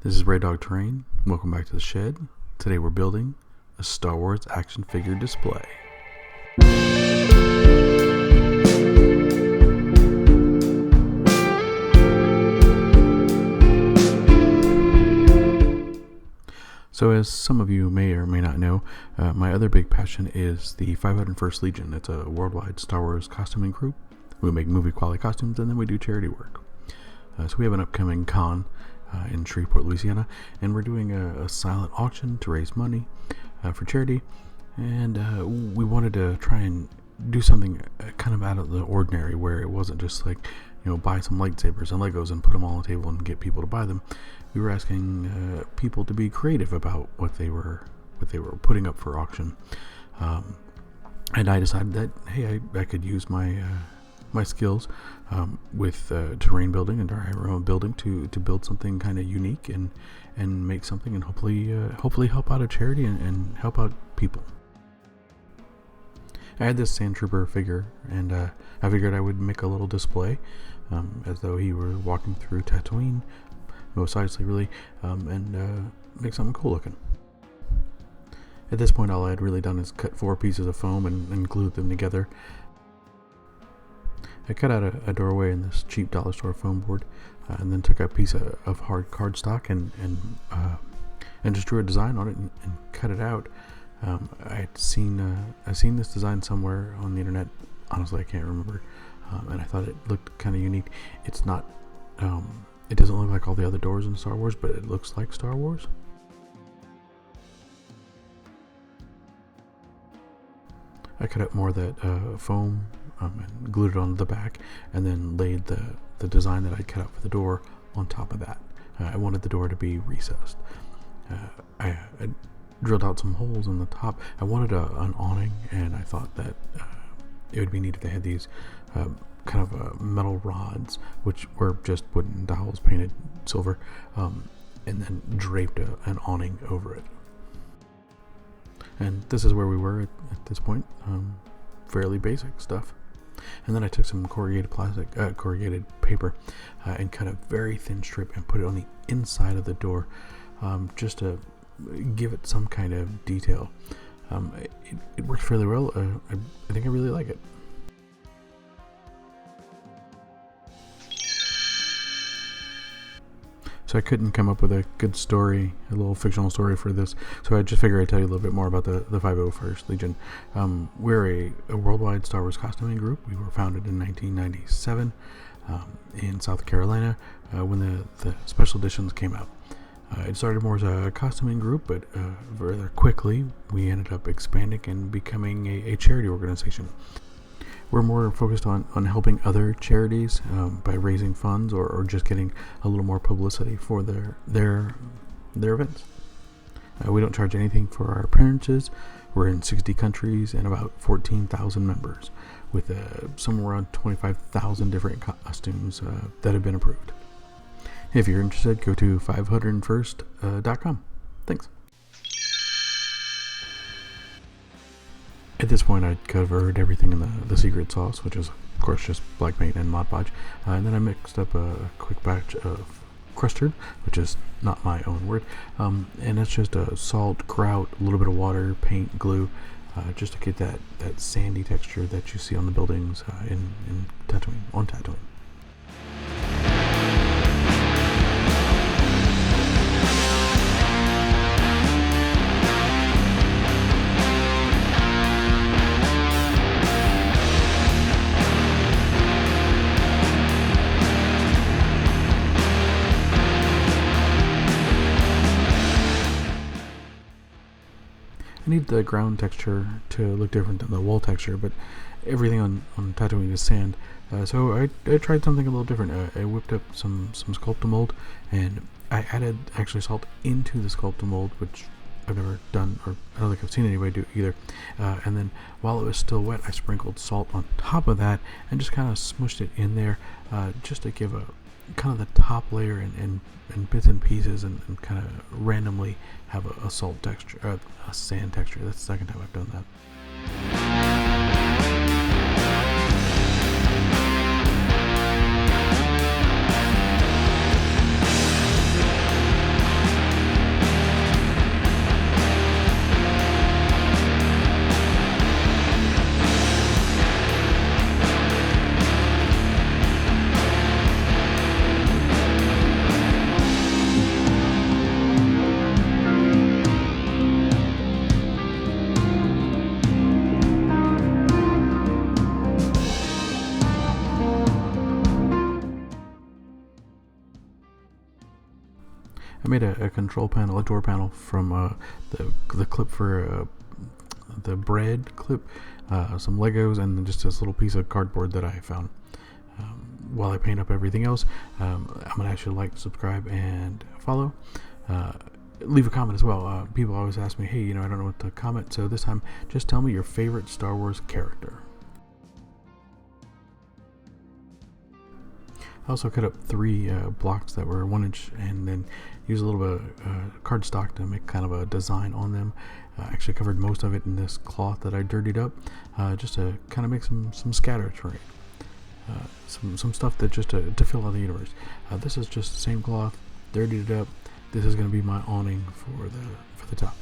This is reddogterrain. Welcome back to the shed. Today we're building a Star Wars action figure display. So as some of you may or may not know, my other big passion is the 501st Legion. It's a worldwide Star Wars costuming group. We make movie quality costumes and then we do charity work. So we have an upcoming con in Shreveport, Louisiana, and we're doing a silent auction to raise money for charity, and we wanted to try and do something kind of out of the ordinary, where it wasn't just like, buy some lightsabers and Legos and put them all on the table and get people to buy them. We were asking people to be creative about what they were putting up for auction, and I decided that, hey, I could use my skills with terrain building and diorama building to build something kind of unique and make something, and hopefully help out a charity and help out people. I had this Sandtrooper figure, and I figured I would make a little display as though he were walking through Tatooine, Mos Eisley really, and make something cool looking. At this point, all I had really done is cut 4 pieces of foam and glued them together. I cut out a doorway in this cheap dollar store foam board, and then took a piece of hard cardstock and just drew a design on it and cut it out. I'd seen this design somewhere on the internet. Honestly, I can't remember, and I thought it looked kind of unique. It's not. It doesn't look like all the other doors in Star Wars, but it looks like Star Wars. I cut up more of that foam and glued it on the back, and then laid the design that I cut out for the door on top of that. I wanted the door to be recessed. I drilled out some holes in the top. I wanted an awning, and I thought that it would be neat if they had these kind of metal rods, which were just wooden dowels painted silver, and then draped an awning over it. And this is where we were at this point. Fairly basic stuff. And then I took some corrugated paper, and cut a very thin strip and put it on the inside of the door, just to give it some kind of detail. It worked fairly well. I think I really like it. So I couldn't come up with a good story, a little fictional story for this, so I just figured I'd tell you a little bit more about the 501st Legion. We're a worldwide Star Wars costuming group. We were founded in 1997 in South Carolina when the special editions came out. It started more as a costuming group, but rather quickly we ended up expanding and becoming a charity organization. We're more focused on helping other charities by raising funds or just getting a little more publicity for their events. We don't charge anything for our appearances. We're in 60 countries and about 14,000 members, with somewhere around 25,000 different costumes that have been approved. If you're interested, go to 501st.com. Thanks. At this point, I'd covered everything in the secret sauce, which is, of course, just black paint and Mod Podge. And then I mixed up a quick batch of custard, which is not my own word. And that's just salt, grout, a little bit of water, paint, glue, just to get that sandy texture that you see on the buildings in Tatooine, on Tatooine. I need the ground texture to look different than the wall texture, but everything on Tatooine is sand. So I tried something a little different. I whipped up some Sculptamold, and I added actually salt into the Sculptamold, which I've never done, or I don't think I've seen anybody do either. And then while it was still wet, I sprinkled salt on top of that and just kind of smushed it in there, just to give a kind of the top layer and bits and pieces, and kind of randomly have a salt texture, a sand texture. That's the second time I've done that. I made a control panel, a door panel from the clip for the bread clip, some Legos, and then just this little piece of cardboard that I found. While I paint up everything else, I'm going to actually like, subscribe, and follow. Leave a comment as well. People always ask me, hey, I don't know what to comment, so this time just tell me your favorite Star Wars character. I also cut up 3 blocks that were 1 inch, and then used a little bit of cardstock to make kind of a design on them. Actually covered most of it in this cloth that I dirtied up, just to kind of make some scatter terrain. Some stuff that just to fill out the universe. This is just the same cloth, dirtied it up. This is going to be my awning for the top.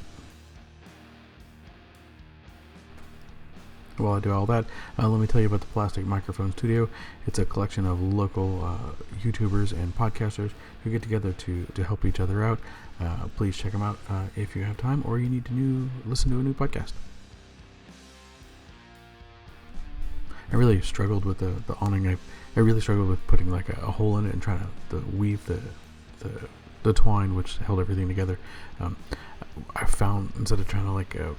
While I do all that, let me tell you about the Plastic Microphone Studio. It's a collection of local YouTubers and podcasters who get together to help each other out. Please check them out if you have time, or you need to listen to a new podcast. I really struggled with the awning. I really struggled with putting like a hole in it and trying to weave the twine which held everything together. I found, instead of trying to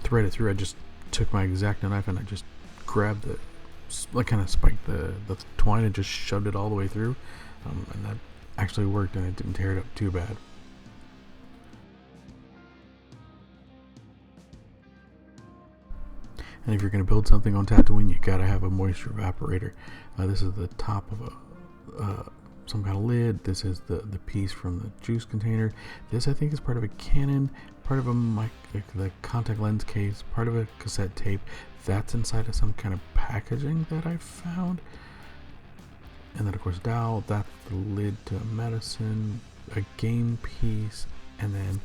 thread it through, I just took my X-Acto knife and I just grabbed kind of spiked the twine and just shoved it all the way through, and that actually worked, and it didn't tear it up too bad. And if you're going to build something on Tatooine, you gotta have a moisture evaporator. This is the top of some kind of lid. This is the piece from the juice container. This, I think, is part of a cannon, part of the contact lens case, part of a cassette tape. That's inside of some kind of packaging that I found. And then, of course, dowel. That's the lid to medicine, a game piece, and then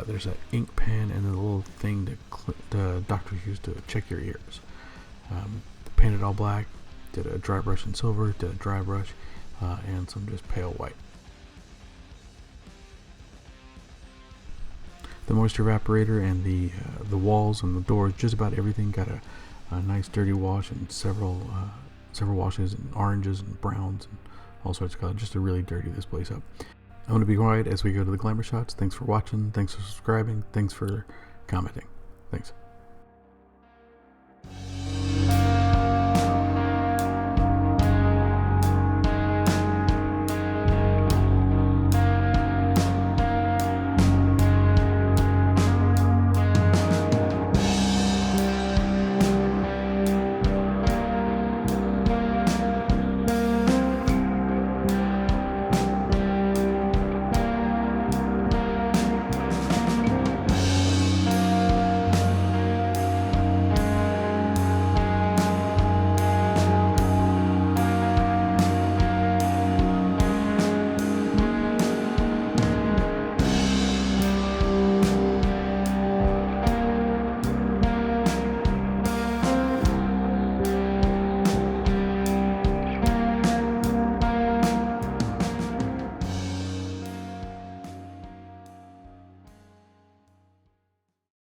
there's an ink pen and a little thing the doctors use to check your ears. Painted all black, did a dry brush in silver, did a dry brush, and some just pale white. The moisture evaporator and the walls and the doors, just about everything got a nice dirty wash, and several washes, and oranges and browns and all sorts of colors, just to really dirty this place up. I'm going to be quiet as we go to the glamour shots. Thanks for watching. Thanks for subscribing. Thanks for commenting. Thanks.